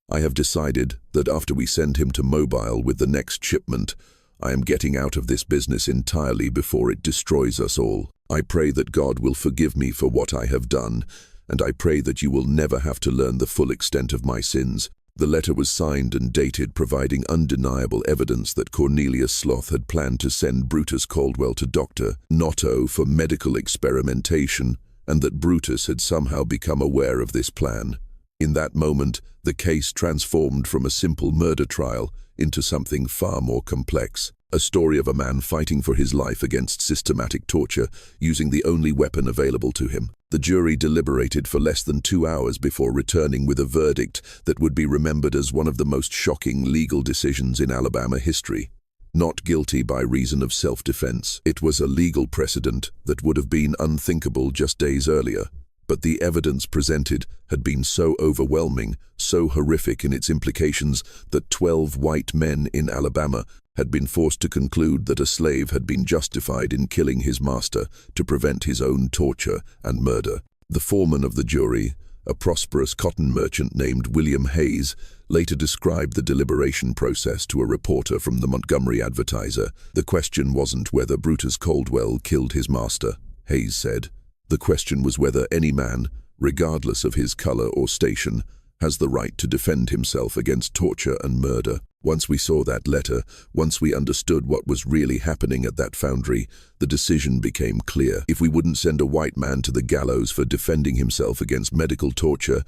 I have decided that after we send him to Mobile with the next shipment, I am getting out of this business entirely before it destroys us all. I pray that God will forgive me for what I have done, and I pray that you will never have to learn the full extent of my sins." The letter was signed and dated, providing undeniable evidence that Cornelius Sloth had planned to send Brutus Caldwell to Dr. Notto for medical experimentation, and that Brutus had somehow become aware of this plan. In that moment, the case transformed from a simple murder trial into something far more complex. A story of a man fighting for his life against systematic torture, using the only weapon available to him. The jury deliberated for less than 2 hours before returning with a verdict that would be remembered as one of the most shocking legal decisions in Alabama history. Not guilty by reason of self-defense. It was a legal precedent that would have been unthinkable just days earlier. But the evidence presented had been so overwhelming, so horrific in its implications, that 12 white men in Alabama had been forced to conclude that a slave had been justified in killing his master to prevent his own torture and murder. The foreman of the jury, a prosperous cotton merchant named William Hayes, later described the deliberation process to a reporter from the Montgomery Advertiser. "The question wasn't whether Brutus Caldwell killed his master," Hayes said. "The question was whether any man, regardless of his color or station, has the right to defend himself against torture and murder." Once we saw that letter, once we understood what was really happening at that foundry, the decision became clear. If we wouldn't send a white man to the gallows for defending himself against medical torture,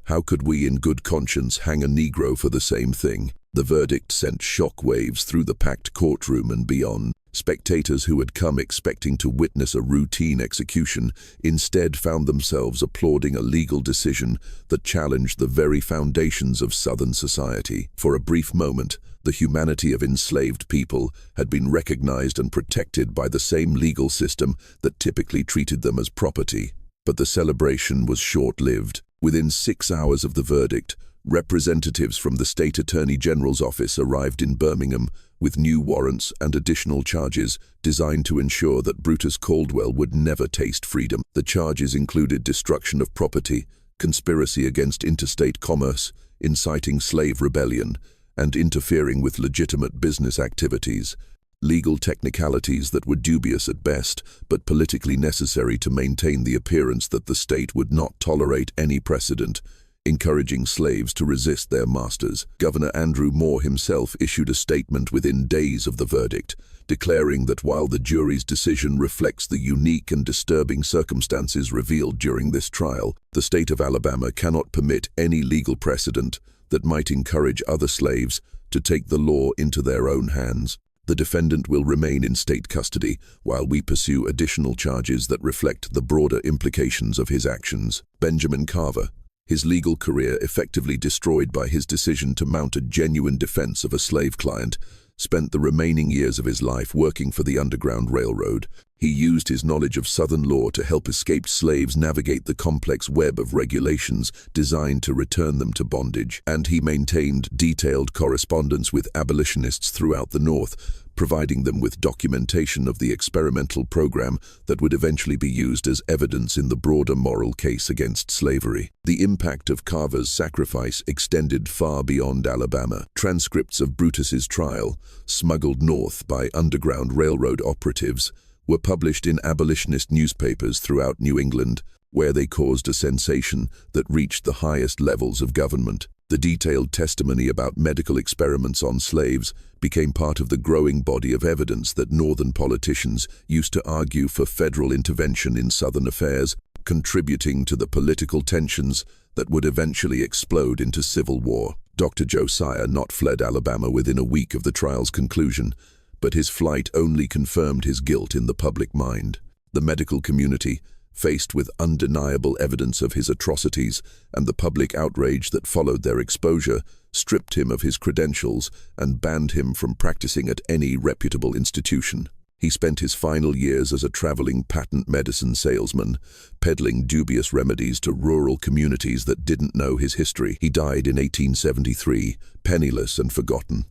how could we in good conscience hang a Negro for the same thing? The verdict sent shock waves through the packed courtroom and beyond. Spectators who had come expecting to witness a routine execution instead found themselves applauding a legal decision that challenged the very foundations of Southern society. For a brief moment, the humanity of enslaved people had been recognized and protected by the same legal system that typically treated them as property. But the celebration was short-lived. Within 6 hours of the verdict, representatives from the State Attorney General's office arrived in Birmingham with new warrants and additional charges designed to ensure that Brutus Caldwell would never taste freedom. The charges included destruction of property, conspiracy against interstate commerce, inciting slave rebellion, and interfering with legitimate business activities. Legal technicalities that were dubious at best, but politically necessary to maintain the appearance that the state would not tolerate any precedent, encouraging slaves to resist their masters. Governor Andrew Moore himself issued a statement within days of the verdict, declaring that while the jury's decision reflects the unique and disturbing circumstances revealed during this trial, the state of Alabama cannot permit any legal precedent that might encourage other slaves to take the law into their own hands. The defendant will remain in state custody while we pursue additional charges that reflect the broader implications of his actions. Benjamin Carver, his legal career effectively destroyed by his decision to mount a genuine defense of a slave client, spent the remaining years of his life working for the Underground Railroad. He used his knowledge of Southern law to help escaped slaves navigate the complex web of regulations designed to return them to bondage, and he maintained detailed correspondence with abolitionists throughout the North, providing them with documentation of the experimental program that would eventually be used as evidence in the broader moral case against slavery. The impact of Carver's sacrifice extended far beyond Alabama. Transcripts of Brutus's trial, smuggled north by Underground Railroad operatives, were published in abolitionist newspapers throughout New England, where they caused a sensation that reached the highest levels of government. The detailed testimony about medical experiments on slaves became part of the growing body of evidence that Northern politicians used to argue for federal intervention in Southern affairs, contributing to the political tensions that would eventually explode into civil war. Dr. Josiah Nott fled Alabama within a week of the trial's conclusion, but his flight only confirmed his guilt in the public mind. The medical community, faced with undeniable evidence of his atrocities and the public outrage that followed their exposure, stripped him of his credentials and banned him from practicing at any reputable institution. He spent his final years as a traveling patent medicine salesman, peddling dubious remedies to rural communities that didn't know his history. He died in 1873, penniless and forgotten.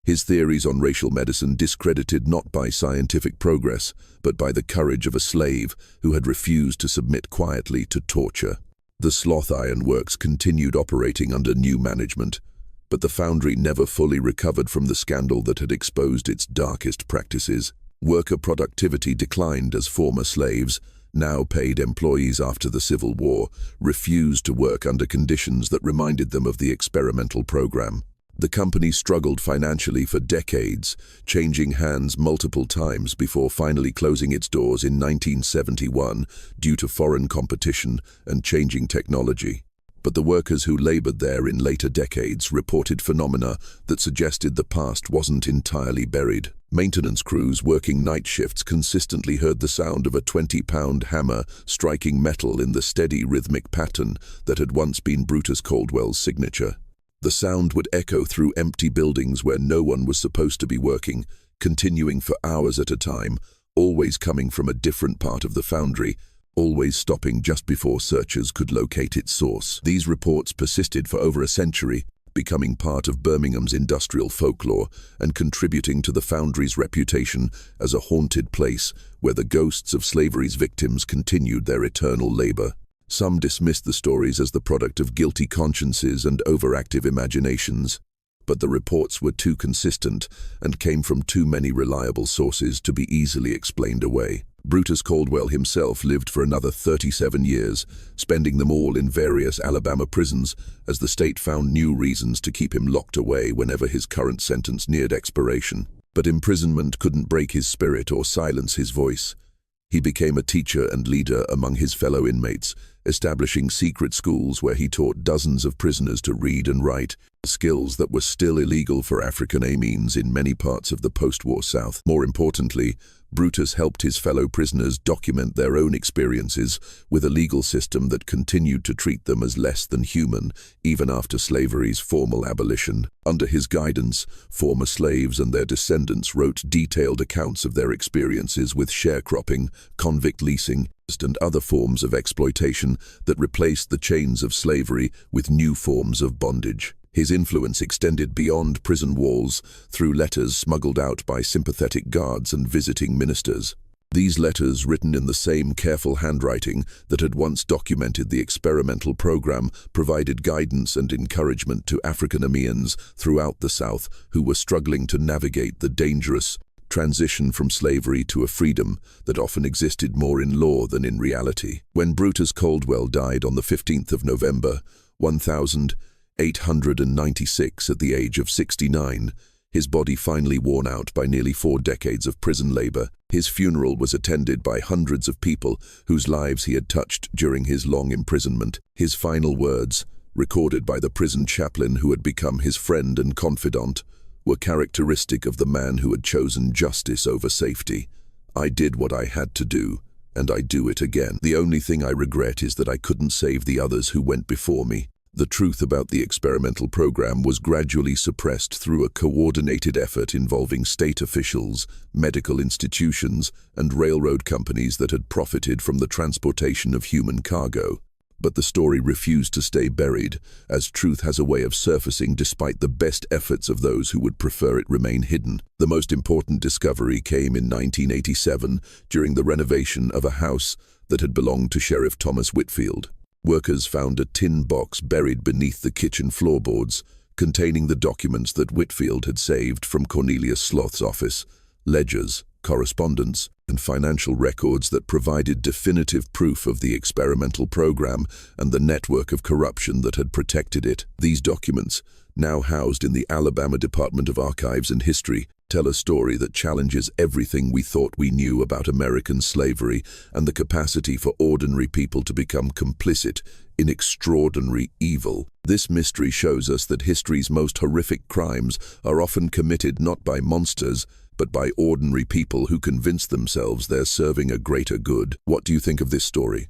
His theories on racial medicine discredited not by scientific progress, but by the courage of a slave who had refused to submit quietly to torture. The Sloth Iron Works continued operating under new management, but the foundry never fully recovered from the scandal that had exposed its darkest practices. Worker productivity declined as former slaves, now paid employees after the Civil War, refused to work under conditions that reminded them of the experimental program. The company struggled financially for decades, changing hands multiple times before finally closing its doors in 1971 due to foreign competition and changing technology. But the workers who labored there in later decades reported phenomena that suggested the past wasn't entirely buried. Maintenance crews working night shifts consistently heard the sound of a 20-pound hammer striking metal in the steady rhythmic pattern that had once been Brutus Caldwell's signature. The sound would echo through empty buildings where no one was supposed to be working, continuing for hours at a time, always coming from a different part of the foundry, always stopping just before searchers could locate its source. These reports persisted for over a century, becoming part of Birmingham's industrial folklore and contributing to the foundry's reputation as a haunted place where the ghosts of slavery's victims continued their eternal labor. Some dismissed the stories as the product of guilty consciences and overactive imaginations, but the reports were too consistent and came from too many reliable sources to be easily explained away. Brutus Caldwell himself lived for another 37 years, spending them all in various Alabama prisons as the state found new reasons to keep him locked away whenever his current sentence neared expiration. But imprisonment couldn't break his spirit or silence his voice. He became a teacher and leader among his fellow inmates, establishing secret schools where he taught dozens of prisoners to read and write, skills that were still illegal for African Amines in many parts of the post-war South. More importantly, Brutus helped his fellow prisoners document their own experiences with a legal system that continued to treat them as less than human, even after slavery's formal abolition. Under his guidance, former slaves and their descendants wrote detailed accounts of their experiences with sharecropping, convict leasing, and other forms of exploitation that replaced the chains of slavery with new forms of bondage. His influence extended beyond prison walls through letters smuggled out by sympathetic guards and visiting ministers. These letters, written in the same careful handwriting that had once documented the experimental program, provided guidance and encouragement to African Americans throughout the South who were struggling to navigate the dangerous transition from slavery to a freedom that often existed more in law than in reality. When Brutus Caldwell died on the 15th of November, 1896 at the age of 69, his body finally worn out by nearly 4 decades of prison labor, his funeral was attended by hundreds of people whose lives he had touched during his long imprisonment. His final words, recorded by the prison chaplain who had become his friend and confidant, were characteristic of the man who had chosen justice over safety. "I did what I had to do, and I do it again. The only thing I regret is that I couldn't save the others who went before me. The truth about the experimental program was gradually suppressed through a coordinated effort involving state officials, medical institutions, and railroad companies that had profited from the transportation of human cargo. But the story refused to stay buried, as truth has a way of surfacing despite the best efforts of those who would prefer it remain hidden. The most important discovery came in 1987 during the renovation of a house that had belonged to Sheriff Thomas Whitfield. Workers found a tin box buried beneath the kitchen floorboards, containing the documents that Whitfield had saved from Cornelius Sloth's office, ledgers, correspondence, and financial records that provided definitive proof of the experimental program and the network of corruption that had protected it. These documents, now housed in the Alabama Department of Archives and History, tell a story that challenges everything we thought we knew about American slavery and the capacity for ordinary people to become complicit in extraordinary evil. This mystery shows us that history's most horrific crimes are often committed not by monsters, but by ordinary people who convince themselves they're serving a greater good. What do you think of this story?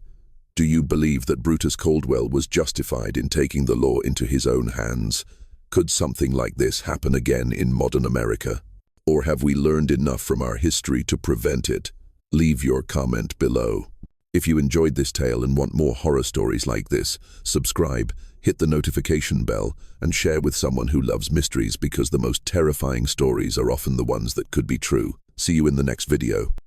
Do you believe that Brutus Caldwell was justified in taking the law into his own hands? Could something like this happen again in modern America? Or have we learned enough from our history to prevent it? Leave your comment below. If you enjoyed this tale and want more horror stories like this, subscribe, hit the notification bell, and share with someone who loves mysteries, because the most terrifying stories are often the ones that could be true. See you in the next video.